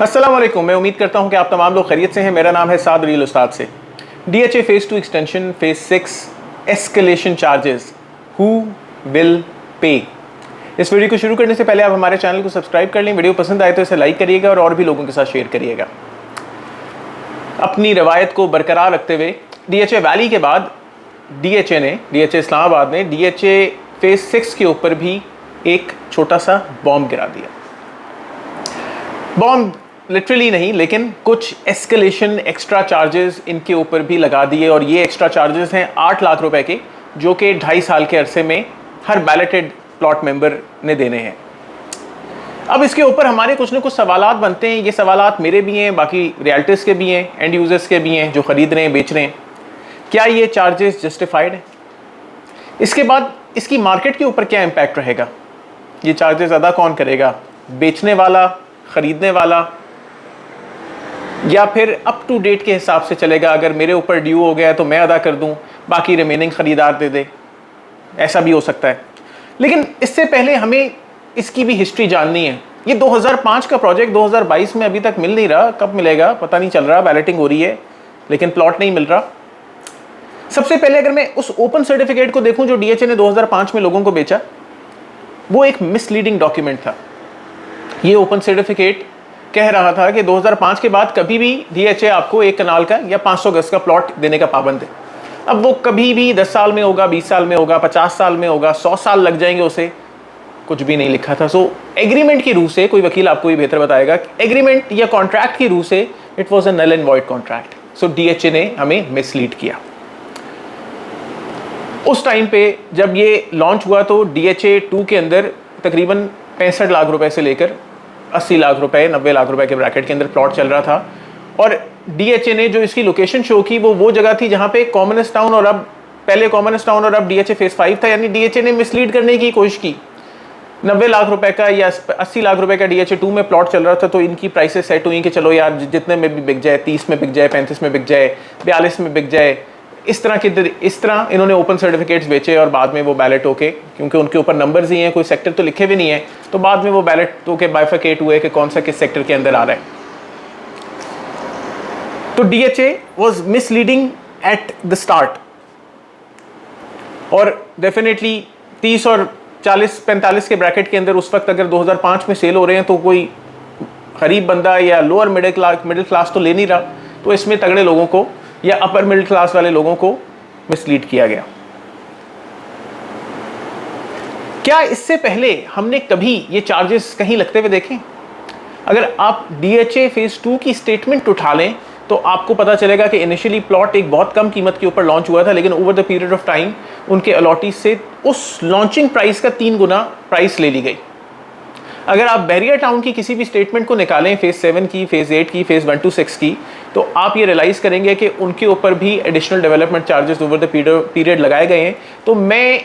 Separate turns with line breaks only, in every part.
अस्सलाम वालेकुम। मैं उम्मीद करता हूं कि आप तमाम लोग खैरियत से हैं। मेरा नाम है साद रील उस्ताद से। DHA phase 2 extension phase 6 escalation charges, who will pay. इस वीडियो को शुरू करने से पहले आप हमारे चैनल को सब्सक्राइब कर लें। वीडियो पसंद आए तो इसे लाइक करिएगा और भी लोगों के साथ शेयर करिएगा। अपनी रवायत को बरकरार रखते हुए DHA वैली के बाद DHA इस्लामाबाद ने DHA फेज़ 6 के ऊपर भी एक छोटा सा बॉम्ब गिरा दिया। बॉम्ब लिटरली नहीं, लेकिन कुछ एस्केलेशन एक्स्ट्रा चार्जेस इनके ऊपर भी लगा दिए। और ये एक्स्ट्रा चार्जेस हैं 8 लाख रुपए के, जो कि 2.5 साल के अरसे में हर बैलेटेड प्लॉट मेंबर ने देने हैं। अब इसके ऊपर हमारे कुछ ना कुछ सवालात बनते हैं। ये सवालात मेरे भी हैं, बाकी रियल्टर्स के भी हैं, एंड यूजर्स के भी हैं जो ख़रीद रहे हैं, बेच रहे हैं। क्या ये चार्जेस जस्टिफाइड है? इसके बाद इसकी मार्केट के ऊपर क्या इम्पैक्ट रहेगा? ये चार्जेस अदा कौन करेगा? बेचने वाला, ख़रीदने वाला, या फिर अप टू डेट के हिसाब से चलेगा? अगर मेरे ऊपर ड्यू हो गया है तो मैं अदा कर दूं, बाकी रिमेनिंग ख़रीदार दे दे, ऐसा भी हो सकता है। लेकिन इससे पहले हमें इसकी भी हिस्ट्री जाननी है। ये 2005 का प्रोजेक्ट 2022 में अभी तक मिल नहीं रहा। कब मिलेगा पता नहीं चल रहा। बैलेटिंग हो रही है लेकिन प्लॉट नहीं मिल रहा। सबसे पहले अगर मैं उस ओपन सर्टिफिकेट को देखूं जो DHA ने 2005 में लोगों को बेचा, वो एक मिसलीडिंग डॉक्यूमेंट था। ये ओपन सर्टिफिकेट कह रहा था कि 2005 के बाद कभी भी DHA आपको 1 कनाल का या 500 गज का प्लॉट देने का पाबंद है। अब वो कभी भी 10 साल में होगा, 20 साल में होगा, 50 साल में होगा, 100 साल लग जाएंगे, उसे कुछ भी नहीं लिखा था। सो एग्रीमेंट की रूह से, कोई वकील आपको ये बेहतर बताएगा, एग्रीमेंट या कॉन्ट्रैक्ट की रूह से it was a null and void contract. So DHA ने हमें मिसलीड किया। उस टाइम पे जब ये लॉन्च हुआ तो DHA 2 के अंदर तकरीबन 65 लाख रुपए से लेकर 80 लाख रुपए, 90 लाख रुपए के ब्रैकेट के अंदर प्लॉट चल रहा था। और DHA ने जो इसकी लोकेशन शो की वो जगह थी जहां पे कॉमनेस्ट टाउन, और अब पहले कॉमनेस्ट टाउन और अब DHA फेज़ 5 था। यानी DHA ने मिसलीड करने की कोशिश की। 90 लाख रुपए का या 80 लाख रुपए का DHA 2 में प्लॉट चल रहा था, तो इनकी प्राइसेस सेट हुई कि चलो यार जितने में भी बिक जाए, 30 में बिक जाए, 35 में बिक जाए, 42 में बिक जाए। इस तरह इन्होंने ओपन सर्टिफिकेट्स बेचे और बाद में वो बैलेट होके, क्योंकि उनके ऊपर नंबर्स ही हैं, कोई सेक्टर तो लिखे भी नहीं है, तो बाद में वो बैलेट होके बाइफिकेट हुए कि कौन सा किस सेक्टर के अंदर आ रहा है। तो DHA was misleading at the start. और डेफिनेटली 30 और 40-45 के ब्रैकेट के अंदर उस वक्त अगर 2005 में सेल हो रहे हैं तो कोई गरीब बंदा या लोअर मिडिल क्लास तो ले नहीं रहा। तो इसमें तगड़े लोगों को या अपर मिडिल क्लास वाले लोगों को मिसलीड किया गया। क्या इससे पहले हमने कभी ये चार्जेस कहीं लगते हुए देखे? अगर आप DHA फेज़ 2 की स्टेटमेंट उठा लें तो आपको पता चलेगा कि इनिशियली प्लॉट एक बहुत कम कीमत के ऊपर लॉन्च हुआ था, लेकिन over the period of time उनके अलॉटीज से उस लॉन्चिंग प्राइस का 3 गुना प्राइस ले ली गई। अगर आप बहरिया टाउन की किसी भी स्टेटमेंट को निकालें, फेज़ 7 की, फेज़ 8 की, फेज़ 1 to 6 की, तो आप ये रियलाइज़ करेंगे कि उनके ऊपर भी additional development charges over the period लगाए गए हैं। तो मैं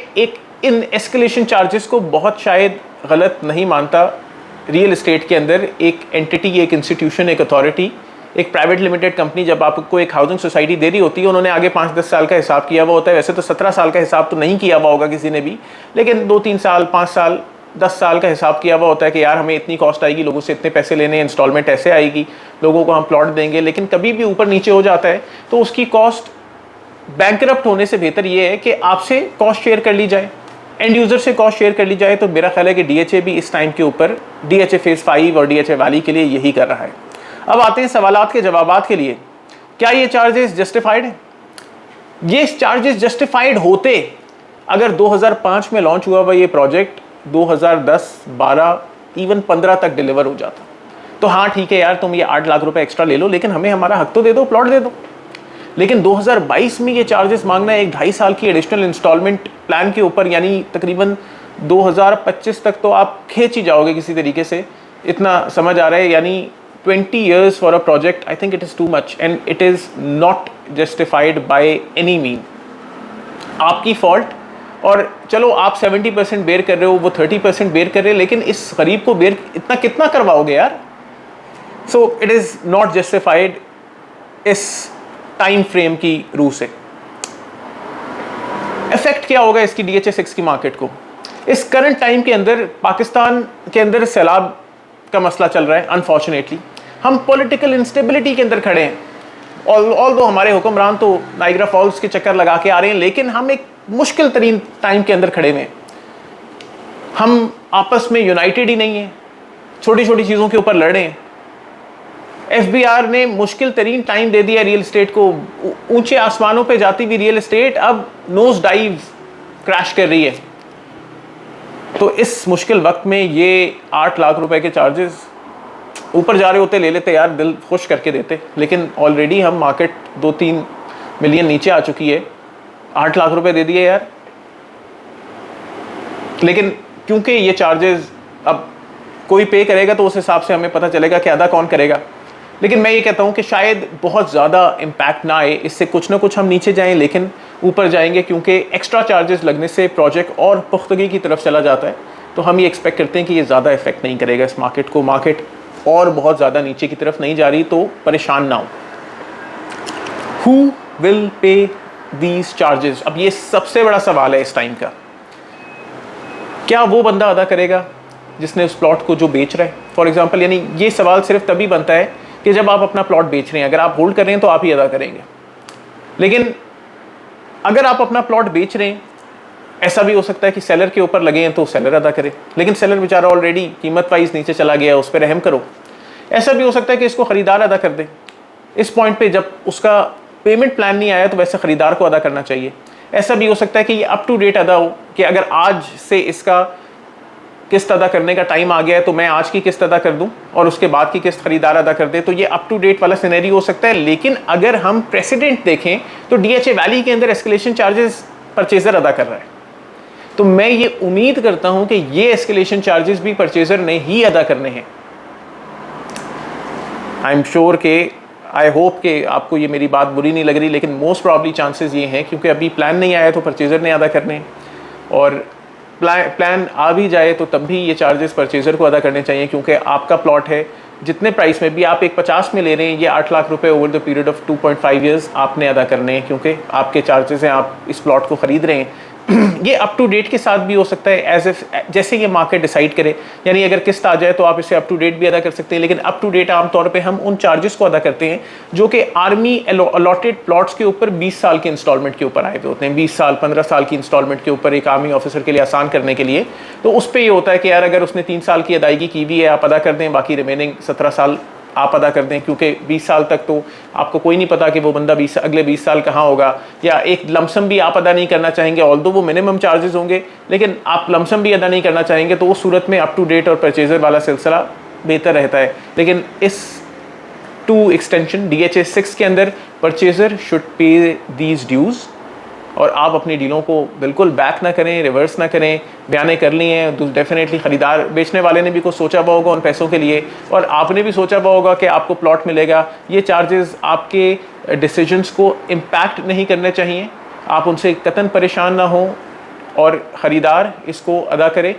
इन एस्केलेशन चार्जेस को बहुत शायद गलत नहीं मानता। रियल एस्टेट के अंदर एक एंटिटी, एक इंस्टीट्यूशन, एक अथॉरिटी, एक प्राइवेट लिमिटेड कंपनी जब आपको एक हाउसिंग सोसाइटी दे रही होती है, उन्होंने आगे 5-10 साल का हिसाब किया हुआ होता है। वैसे तो 17 साल का हिसाब तो नहीं किया हुआ होगा किसी ने भी, लेकिन 2-3 साल, 5 साल, 10 साल का हिसाब किया हुआ होता है कि यार हमें इतनी कॉस्ट आएगी, लोगों से इतने पैसे लेने, इंस्टॉलमेंट ऐसे आएगी, लोगों को हम प्लॉट देंगे। लेकिन कभी भी ऊपर नीचे हो जाता है तो उसकी कॉस्ट बैंकरप्ट होने से बेहतर ये है कि आपसे कॉस्ट शेयर कर ली जाए, एंड यूज़र से कॉस्ट शेयर कर ली जाए। तो मेरा ख्याल है कि DHA भी इस टाइम के ऊपर DHA फेज़ 5 और DHA वैली के लिए यही कर रहा है। अब आते हैं सवालात के जवाबात के लिए। क्या ये चार्जेस जस्टिफाइड है? ये चार्जेस जस्टिफाइड होते अगर 2005 में लॉन्च हुआ हुआ ये प्रोजेक्ट 2010, 12, इवन 15 तक डिलीवर हो जाता, तो हाँ ठीक है यार, तुम ये 8 लाख रुपए एक्स्ट्रा ले लो, लेकिन हमें हमारा हक तो दे दो, प्लॉट दे दो। लेकिन 2022 में ये चार्जेस मांगना है, एक 2.5 साल की एडिशनल इंस्टॉलमेंट प्लान के ऊपर, यानी तकरीबन 2025 तक तो आप खींच ही जाओगे किसी तरीके से, इतना समझ आ रहा है। यानी 20 years for a project, I think it is too much and it is not justified by any mean. आपकी फॉल्ट, और चलो आप 70% बेयर कर रहे हो, वो 30% बेयर कर रहे हैं, लेकिन इस गरीब को बेयर इतना कितना करवाओगे यार? So it is not justified इस टाइम फ्रेम की रूह से। इफेक्ट क्या होगा इसकी DHA 6 की मार्केट को? इस करंट टाइम के अंदर पाकिस्तान के अंदर सैलाब का मसला चल रहा है अनफॉर्चुनेटली। हम पॉलिटिकल इंस्टेबिलिटी के अंदर खड़े हैं। ऑल दो हमारे हुक्मरान तो नाइग्रा फॉल्स के चक्कर लगा के आ रहे हैं, लेकिन हम एक मुश्किल तरीन टाइम के अंदर खड़े हुए हैं। हम आपस में यूनाइटेड ही नहीं है, छोटी छोटी चीज़ों के ऊपर लड़ रहे हैं। एफबीआर ने मुश्किल तरीन टाइम दे दिया रियल एस्टेट को। ऊंचे आसमानों पे जाती हुई रियल एस्टेट अब नोज डाइव क्रैश कर रही है। तो इस मुश्किल वक्त में ये 8 लाख रुपए के चार्जेस ऊपर जा रहे होते, ले लेते यार, दिल खुश करके देते। लेकिन ऑलरेडी हम मार्केट 2-3 मिलियन नीचे आ चुकी है, 8 लाख रुपए दे दिए यार। लेकिन क्योंकि ये चार्जेस अब कोई पे करेगा तो उस हिसाब से हमें पता चलेगा कि अदा कौन करेगा। लेकिन मैं ये कहता हूँ कि शायद बहुत ज़्यादा इम्पैक्ट ना आए, इससे कुछ ना कुछ हम नीचे जाएं लेकिन ऊपर जाएंगे, क्योंकि एक्स्ट्रा चार्जेस लगने से प्रोजेक्ट और पुख्तगी की तरफ चला जाता है। तो हम ये एक्सपेक्ट करते हैं कि ये ज़्यादा इफेक्ट नहीं करेगा इस मार्केट को। मार्केट और बहुत ज़्यादा नीचे की तरफ नहीं जा रही, तो परेशान ना हो। Who will pay these charges? अब ये सबसे बड़ा सवाल है इस टाइम का। क्या वो बंदा अदा करेगा जिसने उस प्लॉट को जो बेच रहा है? फॉर एग्जाम्पल, यानी ये सवाल सिर्फ तभी बनता है कि जब आप अपना प्लॉट बेच रहे हैं। अगर आप होल्ड कर रहे हैं तो आप ही अदा करेंगे। लेकिन अगर आप अपना प्लॉट बेच रहे हैं, ऐसा भी हो सकता है कि सेलर के ऊपर लगे हैं तो सेलर अदा करे, लेकिन सेलर बेचारा ऑलरेडी कीमत वाइज नीचे चला गया, उस पर रहम करो। ऐसा भी हो सकता है कि इसको खरीदार अदा कर दे। इस पॉइंट पे जब उसका पेमेंट प्लान नहीं आया तो वैसे खरीदार को अदा करना चाहिए। ऐसा भी हो सकता है कि ये अप टू डेट अदा हो, कि अगर आज से इसका किस्त अदा करने का टाइम आ गया है तो मैं आज की किस्त अदा कर दूं और उसके बाद की किस्त खरीदार अदा कर दे। तो ये अप टू डेट वाला सिनेरियो हो सकता है। लेकिन अगर हम प्रेसिडेंट देखें तो डीएचए वैली के अंदर एस्केलेशन चार्जेस परचेजर अदा कर रहा है। तो मैं ये उम्मीद करता हूं कि ये एस्केलेशन चार्जेस भी परचेजर ने ही अदा करने हैं। आई एम श्योर के, आई होप कि आपको ये मेरी बात बुरी नहीं लग रही, लेकिन मोस्ट प्रॉब्ली चांसेस ये हैं, क्योंकि अभी प्लान नहीं आया तो परचेजर ने अदा करने हैं, और प्लान आ भी जाए तो तब भी ये चार्जेस परचेजर को अदा करने चाहिए, क्योंकि आपका प्लॉट है। जितने प्राइस में भी आप एक 50 में ले रहे हैं, ये 8 लाख रुपए over the period of 2.5 years आपने अदा करने हैं, क्योंकि आपके चार्जेस हैं, आप इस प्लॉट को ख़रीद रहे हैं। ये अप टू डेट के साथ भी हो सकता है, एज इफ जैसे ये मार्केट डिसाइड करे। यानी अगर किस्त आ जाए तो आप इसे अप टू डेट भी अदा कर सकते हैं, लेकिन अप टू डेट आमतौर पे हम उन चार्जेस को अदा करते हैं जो कि आर्मी अलॉटेड प्लॉट्स के ऊपर 20 साल के इंस्टॉलमेंट के ऊपर आए हुए होते हैं। 20 साल 15 साल की इंस्टॉलमेंट के ऊपर एक आर्मी ऑफिसर के लिए आसान करने के लिए। तो उस पर ये होता है कि यार अगर उसने 3 साल की अदायगी की भी है, आप अदा कर दें, बाकी रिमेनिंग 17 साल आप अदा कर दें, क्योंकि 20 साल तक तो आपको कोई नहीं पता कि वो बंदा अगले 20 साल कहाँ होगा। या एक लमसम भी आप अदा नहीं करना चाहेंगे, ऑल्दो वो मिनिमम चार्जेस होंगे, लेकिन आप लमसम भी अदा नहीं करना चाहेंगे, तो उस सूरत में अप टू डेट और परचेजर वाला सिलसिला बेहतर रहता है। लेकिन इस 2 एक्सटेंशन DHA 6 के अंदर परचेजर शुड पे दीज ड्यूज़, और आप अपनी डीलों को बिल्कुल बैक ना करें, रिवर्स ना करें। बयाने कर लिए हैं तो डेफिनेटली ख़रीदार, बेचने वाले ने भी कुछ सोचा हुआ होगा उन पैसों के लिए, और आपने भी सोचा हुआ होगा कि आपको प्लॉट मिलेगा। ये चार्जेस आपके डिसीजंस को इम्पैक्ट नहीं करने चाहिए, आप उनसे कतन परेशान ना हो, और ख़रीदार इसको अदा करे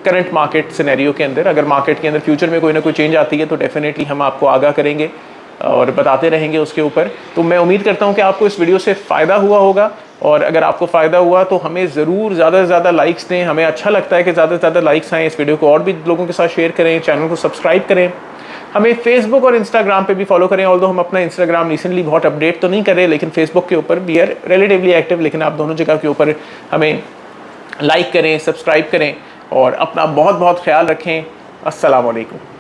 करंट मार्केट सिनेरियो के अंदर। अगर मार्केट के अंदर फ्यूचर में कोई ना कोई चेंज आती है तो डेफिनेटली हम आपको आगाह करेंगे और बताते रहेंगे उसके ऊपर। तो मैं उम्मीद करता हूँ कि आपको इस वीडियो से फ़ायदा हुआ होगा, और अगर आपको फ़ायदा हुआ तो हमें ज़रूर ज़्यादा से ज़्यादा लाइक्स दें। हमें अच्छा लगता है कि ज़्यादा से ज़्यादा लाइक्स आएँ, इस वीडियो को और भी लोगों के साथ शेयर करें, चैनल को सब्सक्राइब करें, हमें फेसबुक और इंस्टाग्राम पे भी फॉलो करें। ऑल्दो हम अपना इंस्टाग्राम रिसेंटली बहुत अपडेट तो नहीं कर रहे, लेकिन फेसबुक के ऊपर वी आर रिलेटिवली एक्टिव। लेकिन आप दोनों जगह के ऊपर हमें लाइक करें, सब्सक्राइब करें, और अपना बहुत बहुत ख्याल रखें। अस्सलाम वालेकुम।